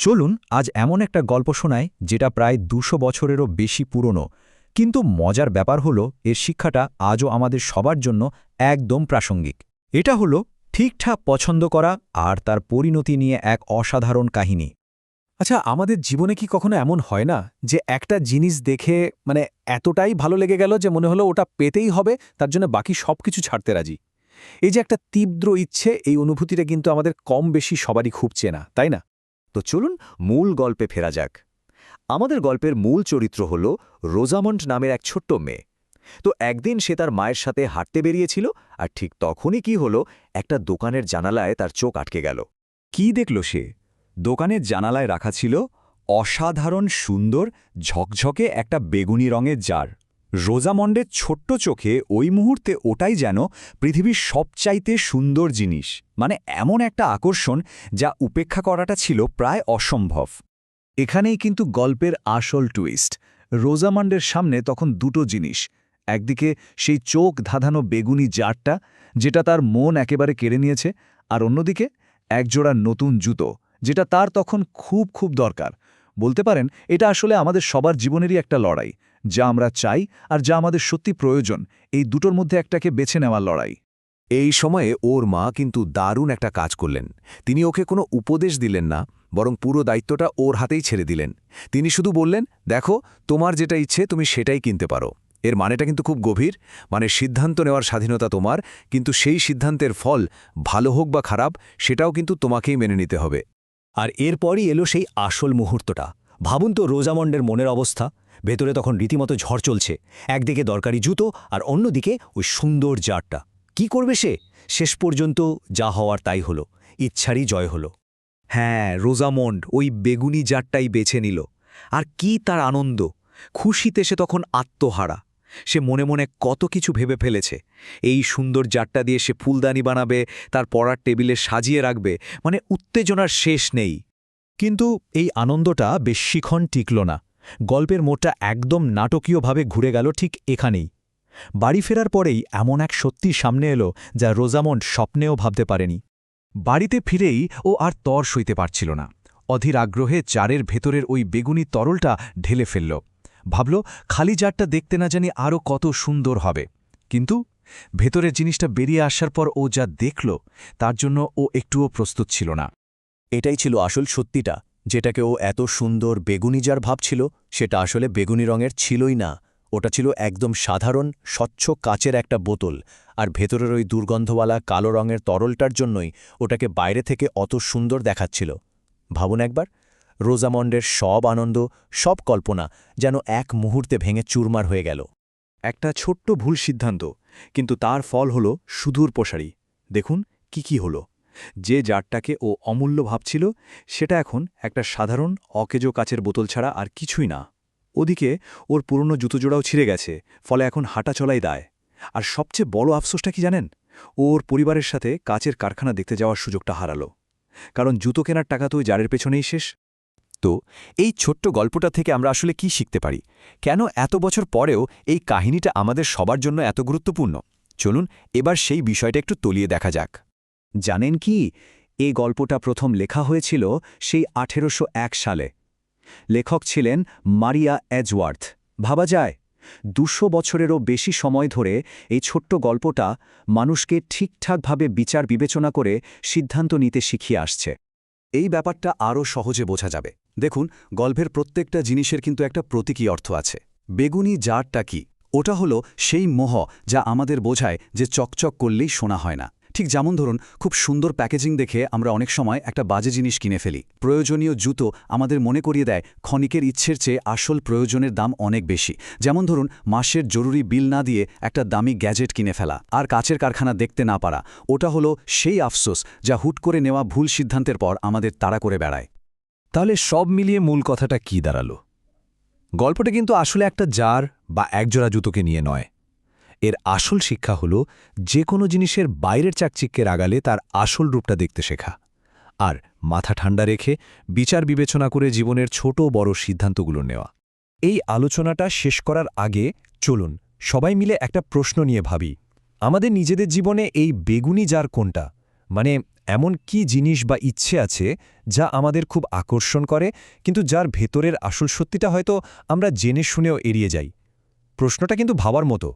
চলুন আজ এমন একটা গল্প শোনাই যেটা প্রায় ২০০ বছরেরও বেশি পুরনো, কিন্তু মজার ব্যাপার হলো এর শিক্ষাটা আজও আমাদের সবার জন্য একদম প্রাসঙ্গিক। এটা হলো ঠিকঠাক পছন্দ করা আর তার পরিণতি নিয়ে এক অসাধারণ কাহিনী। আচ্ছা, আমাদের জীবনে কি কখনো এমন হয় না যে একটা জিনিস দেখে এতটাই ভালো লেগে গেল যে মনে হলো ওটা পেতেই হবে, তার জন্য বাকি সবকিছু ছাড়তে রাজি? এই যে একটা তীব্র ইচ্ছে, এই অনুভূতিটা কিন্তু আমাদের কম বেশি সবারই খুব চেনা, তাই না? তো চলুন মূল গল্পে ফেরা যাক। আমাদের গল্পের মূল চরিত্র হল রোজামন্ড নামের এক ছোট্ট মেয়ে। তো একদিন সে তার মায়ের সাথে হাঁটতে বেরিয়েছিল, আর ঠিক তখনই কি হলো, একটা দোকানের জানালায় তার চোখ আটকে গেল। কি দেখল সে? দোকানের জানালায় রাখা ছিল অসাধারণ সুন্দর ঝকঝকে একটা বেগুনি রঙের জার। রোজামন্ডের ছোট্ট চোখে ওই মুহূর্তে ওটাই যেন পৃথিবীর সবচাইতে সুন্দর জিনিস, মানে এমন একটা আকর্ষণ যা উপেক্ষা করাটা ছিল প্রায় অসম্ভব। এখানেই কিন্তু গল্পের আসল টুইস্ট। রোজামান্ডের সামনে তখন দুটো জিনিস। একদিকে সেই চোখ ধাঁধানো বেগুনি জারটা, যেটা তার মন একেবারে কেড়ে নিয়েছে, আর অন্যদিকে একজোড়া নতুন জুতো, যেটা তার তখন খুব খুব দরকার। বলতে পারেন এটা আসলে আমাদের সবার জীবনেরই একটা লড়াই, যা আমরা চাই আর যা আমাদের সত্যি প্রয়োজন, এই দুটোর মধ্যে একটাকে বেছে নেওয়ার লড়াই। এই সময়ে ওর মা কিন্তু দারুণ একটা কাজ করলেন। তিনি ওকে কোনো উপদেশ দিলেন না, বরং পুরো দায়িত্বটা ওর হাতেই ছেড়ে দিলেন। তিনি শুধু বললেন, দেখো, তোমার যেটা ইচ্ছে তুমি সেটাই কিনতে পারো। এর মানেটা কিন্তু খুব গভীর। মানে সিদ্ধান্ত নেওয়ার স্বাধীনতা তোমার, কিন্তু সেই সিদ্ধান্তের ফল ভালো হোক বা খারাপ, সেটাও কিন্তু তোমাকেই মেনে নিতে হবে। আর এরপরই এলো সেই আসল মুহূর্তটা। ভাবুন তো রোজামন্ডের মনের অবস্থা। ভেতরে তখন রীতিমতো ঝড় চলছে। একদিকে দরকারি জুতো আর অন্যদিকে ওই সুন্দর জারটা। কি করবে সে? শেষ পর্যন্ত যা হওয়ার তাই হলো, ইচ্ছারই জয় হলো। হ্যাঁ, রোজামন্ড ওই বেগুনি জারটাই বেছে নিল। আর কি তার আনন্দ! খুশিতে সে তখন আত্মহারা। সে মনে মনে কত কিছু ভেবে ফেলেছে। এই সুন্দর জারটা দিয়ে সে ফুলদানি বানাবে, তার পড়ার টেবিলে সাজিয়ে রাখবে, মানে উত্তেজনার শেষ নেই। কিন্তু এই আনন্দটা বেশিক্ষণ টিকল না। গল্পের মোড়টা একদম নাটকীয়ভাবে ঘুরে গেল ঠিক এখানেই। বাড়ি ফেরার পরেই এমন এক সত্যি সামনে এলো যা রোজামন্ড স্বপ্নেও ভাবতে পারেনি। বাড়িতে ফিরেই ও আর তর সইতে পারছিল না। অধীর আগ্রহে জারের ভেতরের ওই বেগুনি তরলটা ঢেলে ফেলল। ভাবল খালি জারটা দেখতে না জানি আরও কত সুন্দর হবে। কিন্তু ভেতরের জিনিসটা বেরিয়ে আসার পর ও যা দেখল, তার জন্য ও একটুও প্রস্তুত ছিল না। এটাই ছিল আসল সত্যিটা। যেটাকে ও এত সুন্দর বেগুনি জার ভাবছিল, সেটা আসলে বেগুনি রঙের ছিলই না। ওটা ছিল একদম সাধারণ স্বচ্ছ কাচের একটা বোতল। আর ভেতরের ওই দুর্গন্ধওয়ালা কালো রঙের তরলটার জন্যই ওটাকে বাইরে থেকে অত সুন্দর দেখাচ্ছিল। ভাবুন একবার, রোজামন্ডের সব আনন্দ, সব কল্পনা যেন এক মুহূর্তে ভেঙে চুরমার হয়ে গেল। একটা ছোট্ট ভুল সিদ্ধান্ত, কিন্তু তার ফল হলো সুদূর প্রসারী। দেখুন কি হলো। যে জারটাকে ও অমূল্য ভাবছিল, সেটা এখন একটা সাধারণ অকেজো কাচের বোতল ছাড়া আর কিছুই না। ওদিকে ওর পুরনো জুতোজোড়াও ছিঁড়ে গেছে, ফলে এখন হাঁটা চলাই দায়। আর সবচেয়ে বড় আফসোসটা কি জানেন? ওর পরিবারের সাথে কাচের কারখানা দেখতে যাওয়ার সুযোগটা হারালো। কারণ জুতো কেনার টাকা তো ওই জারের পেছনেই শেষ। তো এই ছোট্ট গল্পটা থেকে আমরা আসলে কি শিখতে পারি? কেন এত বছর পরেও এই কাহিনীটা আমাদের সবার জন্য এত গুরুত্বপূর্ণ? চলুন এবার সেই বিষয়টা একটু তলিয়ে দেখা যাক। জানেন কি, এই গল্পটা প্রথম লেখা হয়েছিল সেই ১৮০১ সালে। লেখক ছিলেন মারিয়া এজওয়ার্থ। ভাবা যায়, ২০০ বছরেরও বেশি সময় ধরে এই ছোট্ট গল্পটা মানুষকে ঠিকঠাকভাবে বিচার বিবেচনা করে সিদ্ধান্ত নিতে শিখিয়ে আসছে। এই ব্যাপারটা আরও সহজে বোঝা যাবে। দেখুন, গল্পের প্রত্যেকটা জিনিসের কিন্তু একটা প্রতীকী অর্থ আছে। বেগুনি জারটা কি? ওটা হলো সেই মোহ যা আমাদের বোঝায় যে চকচক করলেই সোনা হয় না। ঠিক যেমন ধরুন, খুব সুন্দর প্যাকেজিং দেখে আমরা অনেক সময় একটা বাজে জিনিস কিনে ফেলি। প্রয়োজনীয় জুতো আমাদের মনে করিয়ে দেয় ক্ষণিকের ইচ্ছের চেয়ে আসল প্রয়োজনের দাম অনেক বেশি। যেমন ধরুন, মাসের জরুরি বিল না দিয়ে একটা দামি গ্যাজেট কিনে ফেলা। আর কাচের কারখানা দেখতে না পারা, ওটা হলো সেই আফসোস যা হুট করে নেওয়া ভুল সিদ্ধান্তের পর আমাদের তাড়া করে বেড়ায়। তাহলে সব মিলিয়ে মূল কথাটা কি দাঁড়ালো? গল্পটা কিন্তু আসলে একটা জার বা একজোড়া জুতোকে নিয়ে নয়। এর আসল শিক্ষা হল যে কোনো জিনিসের বাইরের চাকচিক্যের আগালে তার আসল রূপটা দেখতে শেখা, আর মাথা ঠান্ডা রেখে বিচার বিবেচনা করে জীবনের ছোট বড় সিদ্ধান্তগুলো নেওয়া। এই আলোচনাটা শেষ করার আগে চলুন সবাই মিলে একটা প্রশ্ন নিয়ে ভাবি। আমাদের নিজেদের জীবনে এই বেগুনি জার কোনটা? মানে এমন কি জিনিস বা ইচ্ছে আছে যা আমাদের খুব আকর্ষণ করে কিন্তু যার ভেতরের আসল সত্যিটা হয়তো আমরা জেনে শুনেও এড়িয়ে যাই? প্রশ্নটা কিন্তু ভাবার মতো।